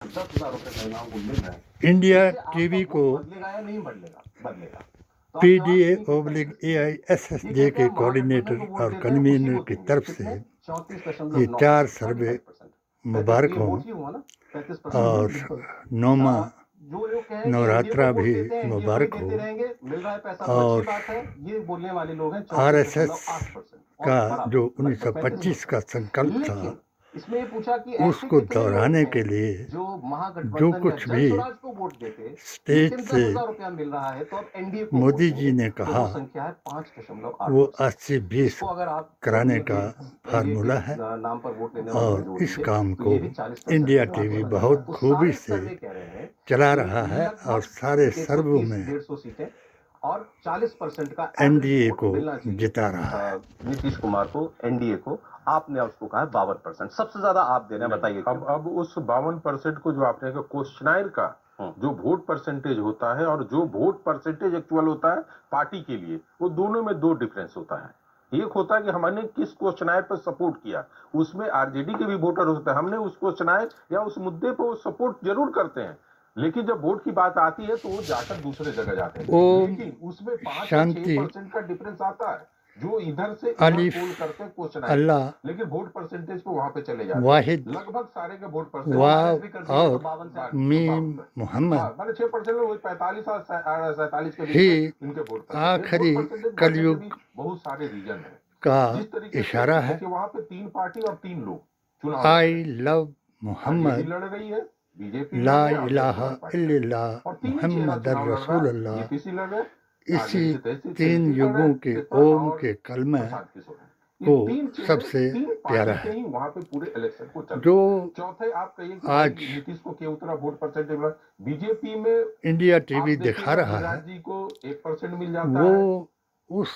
10,000 रुपए महिलाओं को मिल रहे हैं, इंडिया इससे आपका टीवी वोट को बदलेगा या नहीं बदलेगा? बदलेगा। तो आप जवाब पीडीए इन्हीं को ओब्लिक करेंगे। ये AISSJ कहते के हैं महागठबंधन कोऑर्डिनेटर को वोट और देते हैं, उसी कन्वीनर को की देंगे। तरफ से कितने? ये 34.9%, 4 सर्वे 35%। मुबारक ये हों वोट ही हुआ ना, 35%। और बिल्कुल। 9वां जो लोग कहें कि एनडीए नवरात्रा को वोट भी देते हैं, एनडीए को ही मुबारक हो देते रहेंगे, मिल रहा है पैसा तो अच्छी और बात है, ये बोलने वाले लोग हैं RSS 34.8%, और का बराबर जो लगभग 1925 का 35%। संकल्प था लेकिन इसमें ये पूछा कि ऐसे उसको कितने लोग दोहराने के हैं लिए जो जो महागठबंधन या कुछ जन भी स्वराज को वोट देते, स्टेज लेकिन से 10,000 रुपया मिल रहा है तो अब एनडीए को वोट मोदी जी देंगे। ने तो कहा वो संख्या है वो 5.8%। 80-20 इसको अगर आप कराने का एनडीए के फार्मूला है नाम पर वोट लेने वालों में और जोड़ इस दीजिए काम तो को ये भी 40% इंडिया के टीवी लगभग आ बहुत जाता है। तो खूबी सारे से सर्वे कह रहे हैं चला कि रहा है और लगभग सारे सर्वों 130 में 150 सीटें और 40% का एवरेज एनडीए वोट को मिलना चाहिए जिता रहा है। नीतीश कुमार को, एनडीए को। आपने उसको कहा 52%, सबसे ज्यादा आप दे रहे हैं, बताइए। अब उस 52% को जो आपने कहा क्वेश्चनायर का जो वोट परसेंटेज होता है और जो वोट परसेंटेज एक्चुअल होता है पार्टी के लिए, वो दोनों में दो डिफरेंस होता है। एक होता है कि हमने किस क्वेश्चनायर पर सपोर्ट किया, उसमें आरजेडी के भी वोटर होते हैं, हमने उस क्वेश्चनायर या उस मुद्दे पर सपोर्ट जरूर करते हैं, लेकिन जब वोट की बात आती है तो वो जाकर दूसरे जगह जाते हैं। लेकिन उसमें 5 या 6% का डिफरेंस आता है, जो इधर से इधर पोल करते हैं क्वेश्चनायर, अल्लाह लेकिन वोट परसेंटेज पे वहां पे चले जाते हैं। वाहिद लगभग सारे के वोट वाव परसेंटेज और मीम मोहम्मद 6% में, वही 45 और 47 के बीच ही में इनके वोट आखिरी कलयुग बहुत सारे रीजन है। का जिस तरीके इशारा है। देखिए वहां पे 3 पार्टी और 3 लोग चुनाव आई लव मोहम्मद लड़ रही है, बीजेपी ला इलाहा इल्लल्लाह मोहम्मद रसूलुल्लाह। बीपीसी लड़ रहे, इसी 3 युगों के ओम के कलमे को सबसे प्यारा है वहां पे पूरे इलेक्शन को चल। जो चौथे आप कहिए आज नीतीश को क्या उतना वोट परसेंटेज बीजेपी में इंडिया टीवी दिखा रहा है जी को 1% मिल जाता वो है, उस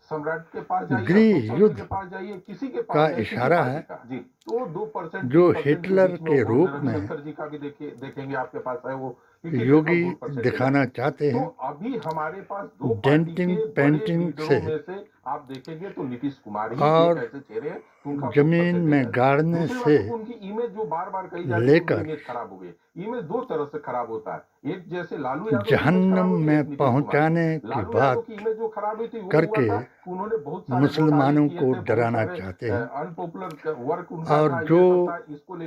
सम्राट के पास जाइए, गृह युद्ध के पास जाइए, किसी के पास का जाइए, इशारा है जी, तो 2% जो हिटलर के रूप में रविशंकर जी का भी देखेंगे आपके पास है वो योगी दिखाना चाहते हैं। तो अभी हमारे पास दो डेंटिंग पेंटिंग से में से आप देखेंगे तो नीतीश कुमार ही और ऐसे चेहरे हैं तो उनका जमीन में गाड़ने से उनकी इमेज जो बार बार कही जाती है, लेकर इमेज खराब हो गई। इमेज दो तरह से खराब होता है, एक जैसे लालू यादव जहन्नम में पहुंचाने की बात इमेज जो खराब हुई थी करके उन्होंने बहुत सारे मुसलमानों को डराना चाहते हैं अनपॉपुलर वर्क और जो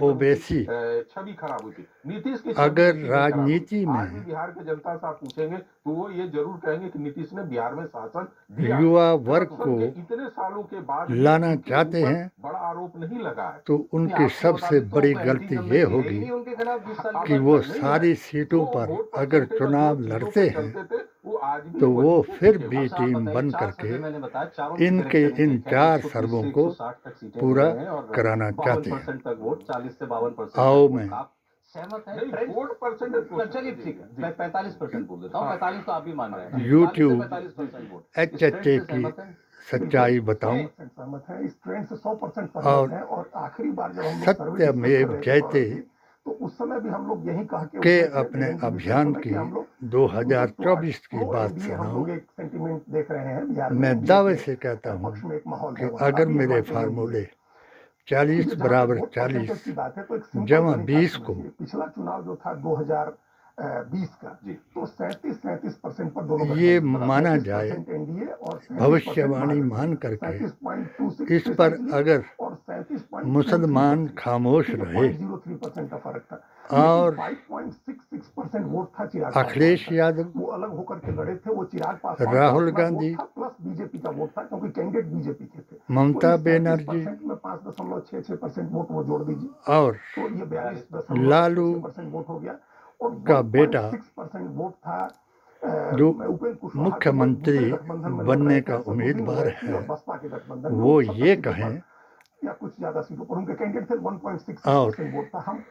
ओवैसी छवि खराब हुई थी। नीतीश की अगर राजनीति आज भी में बिहार के जनता से आप पूछेंगे तो वो ये जरूर कहेंगे कि नीतीश ने बिहार में शासन दिया। युवा वर्ग को इतने सालों के बाद लाना चाहते हैं बड़ा आरोप नहीं लगा है, तो उनकी सबसे बड़ी गलती ये होगी कि वो सारी सीटों पर अगर चुनाव लड़ते हैं तो वो फिर भी टीम बन करके इनके इन 4 सर्वों को पूरा कराना चाहते हैं। आओ मैं सहमत है वोट परसेंटेज, चलिए ठीक है, मैं 45% बोल देता हूँ, 45 तो आप भी मान रहे हैं। यूट्यूब 45% वोट HHA की सच्चाई बताऊं सहमत है, इस ट्रेंड से 100% और आखिरी बार जब हम सत्यमेव जयते तो उस समय भी हम लोग यही कहा के अपने अभियान की 2024 की बात सुनाऊं। सेंटीमेंट देख रहे हैं बिहार मैं दावे से कहता हूं कि अगर मेरे फार्मूले 40 बराबर 40 जमा 20 को पिछला चुनाव जो था 2020 का जी, तो 37% पर दोनों ये माना जाए, भविष्यवाणी मान करके इस पर अगर मुसलमान खामोश रहे और 5.66% वोट था चिराग अखिलेश यादव, वो अलग होकर के लड़े थे, वो चिराग पासवान राहुल गांधी प्लस बीजेपी का वोट था क्योंकि कैंडिडेट बीजेपी के थे, ममता बनर्जी में 5.66% वोट वो जोड़ दीजिए और तो ये 42% लालू वोट हो गया। और का बेटा 6% वोट था जो मुख्यमंत्री बनने का उम्मीदवार है, वो ये कहें या कुछ ज्यादा सीटों पर उनके कैंडिडेट थे, 1.6% और वोट था। हम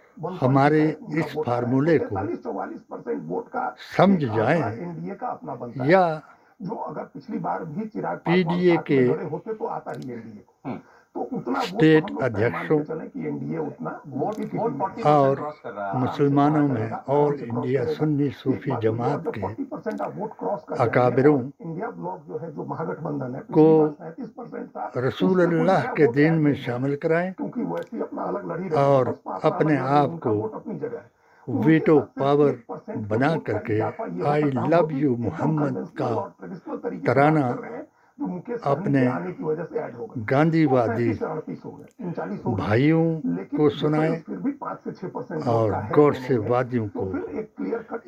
हमारे इस फार्मूले को 44% वोट का समझ जाएं एनडीए का अपना बनता है, या जो अगर पिछली बार भी चिराग पीडीए के लड़े होते तो आता ही एनडीए को, तो उतना स्टेट अध्यक्षों और मुसलमानों में और इंडिया सुन्नी सूफी जमात के अकाबिरों को रसूलुल्लाह के दिन में शामिल कराएं और अपने आप को वीटो पावर बना करके आई लव यू मोहम्मद का तराना अपने गांधीवादी भाइयों को सुनाएं और गौरसेवादियों को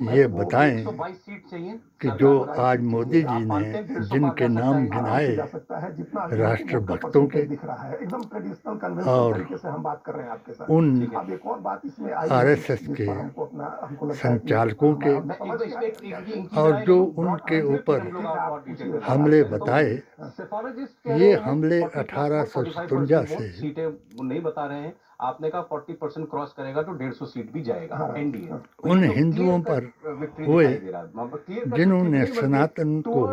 ये बताएं 122 सीट चाहिए कि जो आज मोदी जी ने जिनके नाम गिनाए राष्ट्रभक्तों के और उन आरएसएस के संचालकों के और जो उनके ऊपर हमले बताए, ये हमले 1857 से सीटें नहीं बता रहे हैं। आपने कहा 40% क्रॉस करेगा तो 150 सीट भी जाएगा एनडीए। उन हिंदुओं पर हुए जिन्होंने सनातन को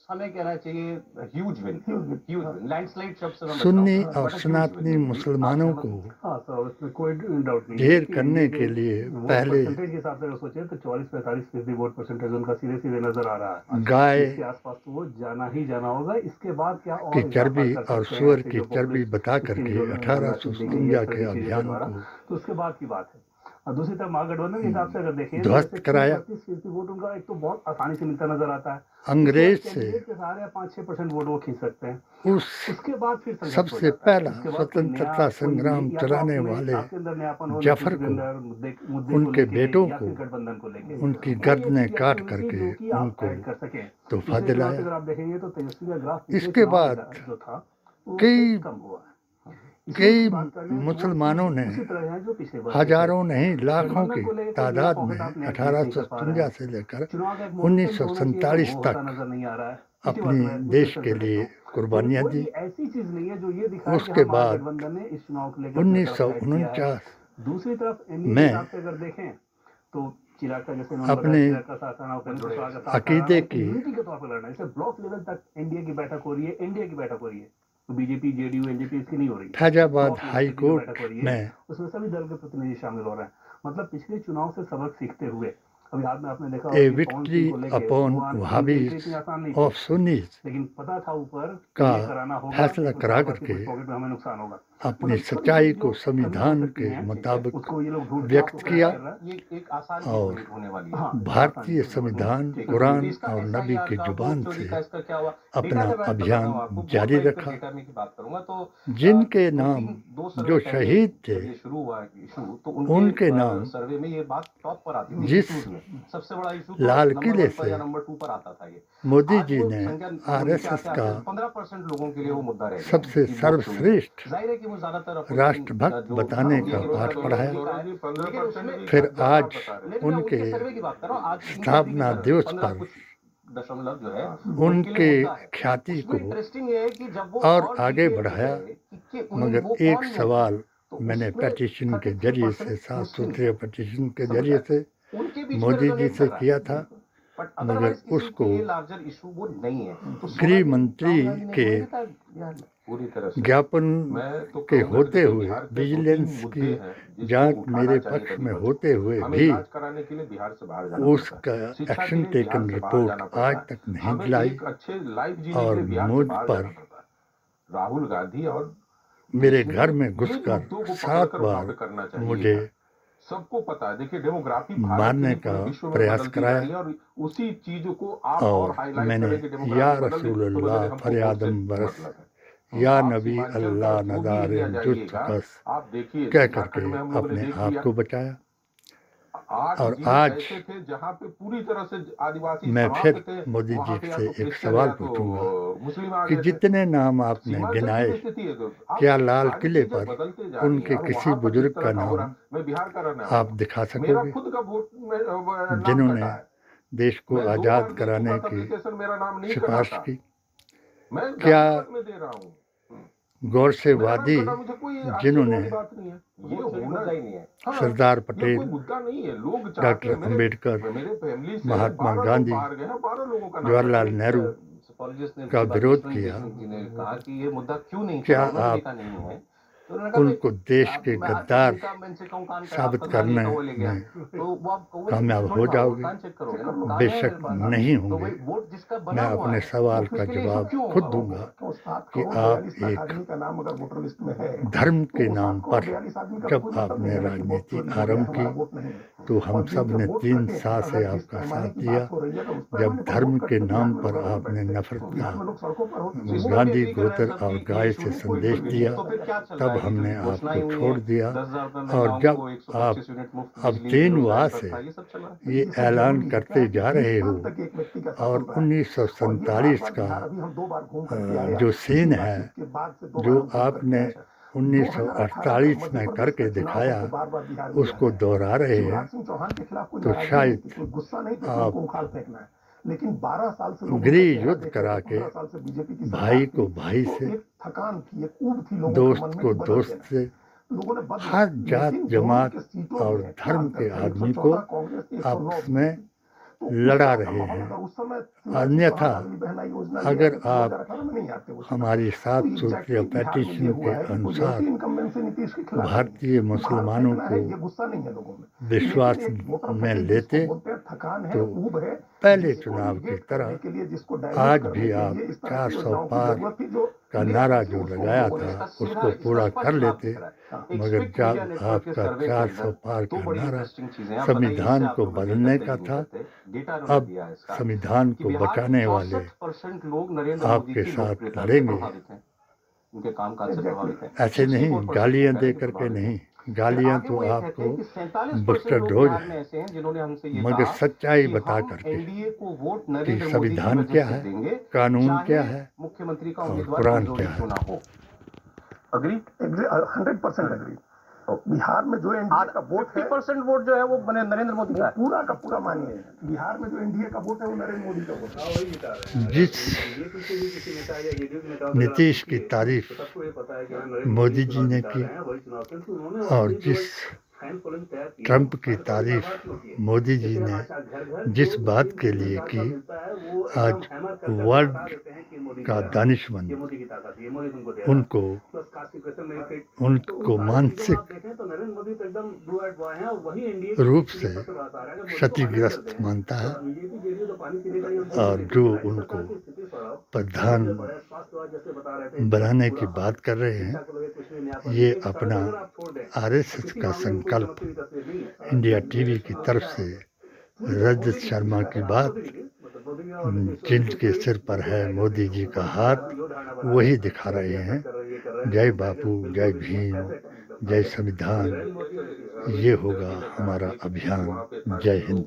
हमें कहना चाहिए ह्यूज विन लैंडस्लाइड शब्द से सुन्नी और सनातनी मुसलमानों को कोई डाउट नहीं ढेर करने के लिए पहले परसेंटेज के हिसाब से अगर सोचे तो 44-45% वोट परसेंटेज उनका सीधे सीधे नजर आ रहा है। गाय इसके आसपास तो वो जाना ही जाना होगा। इसके बाद क्या और की चर्बी और सुअर की चर्बी बता करके 1857 के अभियान को तो उसके बाद की बात है। और दूसरी तरफ महागठबंधन के हिसाब से अगर देखें ध्वस्त कराया। 30% वोट उनका एक तो बहुत आसानी से मिलता नजर आता है। अंग्रेज से कैंडिडेट के सहारे 5-6% वोट वो खींच सकते हैं। उस उसके बाद फिर संघर्ष हो सबसे जाता है। पहला उसके बाद स्वतंत्रता नया संग्राम कोई या तो चलाने अपने वाले आपके अंदर नयापन हो, जफर नीति के को, अंदर मुद्दे उनके को लेके बेटों या को, फिर गठबंधन को लेके उनकी कोई गर्दनें ऐसी काट एक्टिविटी करके जो कि आप उनको ऐड कर सकें। तोहफा पिछले चुनाव दिलाया। से अगर आप देखेंगे तो तेजस्वी का ग्राफ पिछले इसके चुनाव बाद में जो था वो कई कम हुआ है। कई मुसलमानों ने हजारों नहीं लाखों की तादाद में 1857 से लेकर 1947 तक अपनी देश के लिए कुर्बानियां दी। ऐसी चीज नहीं है जो ये दिखाए उसके कि बाद गठबंधन ने इस चुनाव को लेकर 1949 दूसरी तरफ में अगर देखें तो चिराग का जैसे अपने अकीदे की यूनिटी के तौर पर लड़ना है। जैसे ब्लॉक लेवल तक एनडीए की बैठक हो रही है, एनडीए की बैठक हो रही है, तो बीजेपी जेडीयू एनडीपी इसकी नहीं हो रही है। फैजाबाद हाई कोर्ट में उसमें सभी दल के प्रतिनिधि शामिल हो रहे हैं। मतलब पिछले चुनाव से सबक सीखते हुए अभी हाथ में आपने देखा ए विक्ट्री अपॉन वहाबीज ऑफ सुन्नीज लेकिन पता था ऊपर का कराना होगा, फैसला करा करके पॉकेट में हमें नुकसान होगा। अपनी सच्चाई को संविधान के मुताबिक व्यक्त किया और भारतीय संविधान कुरान और नबी की जुबान से अपना अभियान जारी रखा। जिनके नाम जो शहीद थे उनके नाम सर्वे में ये बात टॉप पर आती है। जिस सबसे बड़ा इशू लाल किले से नंबर 2 पर आता था। ये मोदी जी ने आरएसएस का 15% लोगों के लिए वो मुद्दा रहेगा। सबसे सर्वश्रेष्ठ जाहिर है कि वो ज्यादातर राष्ट्रभक्त बताने का पाठ पढ़ाया। फिर आज उनके स्थापना दिवस पर दशमलव जो है उनके ख्याति को और आगे बढ़ाया। मगर एक सवाल मैंने पेटिशन के जरिए से 7 सूत्रीय पेटिशन के जरिए से मोदी जी से किया था, मगर उसको गृह मंत्री के पूरी तरह से ज्ञापन के होते हुए विजिलेंस मुद्दे की हैं जांच जिसको मेरे उठाना पक्ष चाहिए में कभी होते हुए हमें भी इलाज कराने के लिए बिहार से बाहर जाना उसका पड़ता है। शिक्षा के एक्शन लिए टेकन बिहार से बाहर जाना रिपोर्ट पड़ता आज है। तक नहीं हमें दिलाई एक अच्छे लाइफ जीने के और लिए बिहार से मुझ बाहर पर जाना पड़ता है। राहुल गांधी और मेरे घर में मुद्दों घुसकर को 7 पकड़कर वहाँ बार पे करना चाहिए। मुझे सबको पता है। देखिए डेमोग्राफी मारने का प्रयास कराया और उसी चीज को आप और हाईलाइट मैंने करें कि डेमोग्राफी या बदल गई, तो रसूल बदले, अल्लाह हमको फरियादम वोट से बरस मतलब है। या आप नबी सीमांचल अल्लाह का जो भी नदार एरिया जुस्त जाइएगा, कस आप देखिए कह झारखंड करके में हम लोगों ने अपने देख आप लिया। को बचाया। 8 और जिले आज ऐसे थे जहाँ पे पूरी तरह से आदिवासी मैं समाप्त फिर थे। मोदी वहाँ जी पे या से तो एक क्रिश्चियन सवाल या तो पूछूंगा मुस्लिम आ कि गए थे। जितने नाम आपने सीमांचल की गिनाए जो स्थिति है, आप क्या लाल सारी किले चीजें पर बदलते जा रही उनके हैं और किसी वहाँ पर जिस बुजुर्ग तरह का का हो रहा नाम है, मैं बिहार का रहने वाला आप हूँ। दिखा मेरा सकोगे खुद का वोट नाम जिन्होंने कटा है। देश को मैं 2 आज़ाद बार दे कराने चुका था, की एप्लीकेशन मेरा नाम नहीं सिफारिश कटा था। की। मैं क्या जातिगत में दे रहा हूँ। गौर से मेरा नाम वादी कटा, मुझे कोई आश्चर्य जिन्होंने वाली बात नहीं है। ये होना ही नहीं है। हाँ, सरदार ये कोई पटेल, मुद्दा नहीं है। लोग चाहते डॉक्टर हैं। मेरे अंबेडकर, फैमिली से महात्मा 12 लोग गांधी, बाहर गए हैं, 12 लोगों का नाम जवाहरलाल कटा है। नेहरू Psychologist ने का उसके बाद विरोध विश्व किया। देशमुख जी ने कहा कि ये मुद्दा क्यों नहीं क्या था, उन्होंने आप देखा नहीं है। तो उन्होंने कहा, उनको देश आप- के मैं आज गद्दार उनका मैं इनसे कहूँ कान साबित कड़ा, पता नहीं करने तो वो ले गया। में तो वो आप कहोगे कामयाब छोड़ हो दो, जाओगे। कान चेक करोगे ना, कान है बेशक मेरे पास। नहीं तो होंगे। वही वोट जिसका बना मैं हुआ अपने है, सवाल तो का उसके लिए जवाब क्यों खुद होगा वो? दूंगा क्यों 7 कि करोड़ आप 42 लाख एक आदमी का नाम अगर वोटर लिस्ट में है, धर्म के तो नाम 7 करोड़ पर 42 आदमी का जब कोई मतलब आपने नहीं है कि वोट राजनीति चोरी हो गया, आरंभ हमारा की वोट नहीं है। तो हम और सब जिनके ने वोट 3 कटे, साल से अगर जिस आपका पैमाने साथ की दिया। बात हो रही है, तो उस जब पैमाने पर धर्म वोट के कटे, तो नाम बिहार में पर लोग सड़कों आपने पे नफरत तो की, बिहार में लोग सड़कों पर होते हैं। गांधी गोत्र और गाय से संदेश दिया, तो फिर क्या चल रहा तब है? ये हमने जो घोषणाएं आपको हुई छोड़ हैं, दिया। 10,000 रुपए और महिलाओं जब को, आप 125 यूनिट मुफ्त अब बिजली, 3 रोजगार से भत्ता, ये सब चल रहा है। ये सब ऐलान जरूरी है, करते क्या है जा कि रहे 20 हो साल तक एक व्यक्ति का शासन और रहा है। 1947 और ये का बार-बार बिहार अभी हम 2 बार घूम करके आए हैं। जो सीन पिछली बार है, के बाद से 2 बार जो हम घूम करके आपने आए हैं। 1948 में करके दिखाया, उसको दोहरा रहे हैं। शिवराज सिंह चौहान के खिलाफ कोई तो नाराजगी शायद नहीं थी, कोई गुस्सा नहीं था कि आप उनको उखाड़ फेंकना है। लेकिन 12 साल से लोगों गृह का चेहरा युद्ध देखे, करा के 15 साल से बीजेपी की सरकार भाई थी, को भाई तो से, एक थकान थी, एक ऊब थी लोगों के दोस्त मन में को कि बदल दोस्त देना है। से, लोगों ने बदला, हर जात लेकिन जमात जो उनके सीटों और में धर्म क्या के अंतर था, आदमी को 114 कांग्रेस की 109 आपस में बीजेपी। तो उस लड़ा तरह का रहे माहौल हैं। अगर उस समय अन्यथा लाडली बहना योजना अगर ये आप 2018 में नहीं आते वो समय। हमारी तो 7 सूत्रीय एग्जैक्टली बिहार में ये पेटिशन हुआ के है कि कोई अनुसार एंटी इनकम्बेंसी नीतीश के खिलाफ भारतीय मुसलमानों फेंकना है, को ये गुस्सा नहीं है लोगों में। विश्वास लेकिन एक वोटर में फटीग लेते जिसको बोलते हैं, थकान है, तो ऊब है, पहले जिसको चुनाव की negate तरह करने के लिए, जिसको divert आज करने भी के आप लिए इस तरह की 400 योजनाओं की पार जरूरत थी जो का clear नारा थी, जो उसको लगाया लोगों ने था इसका उसको सीधा पूरा स्पष्ट कर लाभ लेते। दिख रहा है। एक मगर Speak जब Media Network के आपका सर्वे के 400 अंदर पार दो का बड़ी नारा इंटरेस्टिंग चीजें हैं। आप बताइए, संविधान इनसे आप को लोग बदलने बिल्कुल का नहीं था। करते। डेटा उन्होंने अब दिया है इसका संविधान कि को बिहार में बचाने वाले 64% लोग नरेंद्र मोदी आपके की साथ लोकप्रियता से लड़ेंगे। प्रभावित हैं, उनके कामकाज से प्रभावित हैं। ऐसे नहीं 64% गालियां लोग दे कह रहे हैं कि करके प्रभावित हैं। नहीं, फिर गालियां आगे तो वो ये कहते आपको हैं कि 47% बूस्टर लोग डोज बिहार में ऐसे हैं जिन्होंने हमसे ये मगर कहा सच्चाई कि बता हम करके एनडीए को वोट कि नरेंद्र मोदी की संविधान वजह क्या से है, देंगे, कानून चाहे क्या है मुख्यमंत्री का और उम्मीदवार कुरान कमजोरी क्या है। क्यों ना हो। Agree 100% agree. बिहार में जो एनडीए का वोट है, 50% वोट जो है वो नरेंद्र मोदी का वो है। पूरा का पूरा मानिए, बिहार में जो एनडीए का वोट है वो नरेंद्र मोदी का वोट है। जिस नीतीश की तारीफ मोदी जी ने की और जिस ट्रंप की तारीफ मोदी जी ने जिस बात के लिए की, आज वर्ल्ड का दानिशमंद उनको मानसिक रूप से क्षतिग्रस्त मानता है और जो उनको प्रधान बनाने की बात कर रहे हैं, ये अपना आरएसएस का संकल्प इंडिया टीवी की तरफ से रजत शर्मा की बात, जिनके सिर पर है मोदी जी का हाथ, वही दिखा रहे हैं। जय बापू, जय भीम, जय संविधान, ये होगा हमारा अभियान। जय हिंद।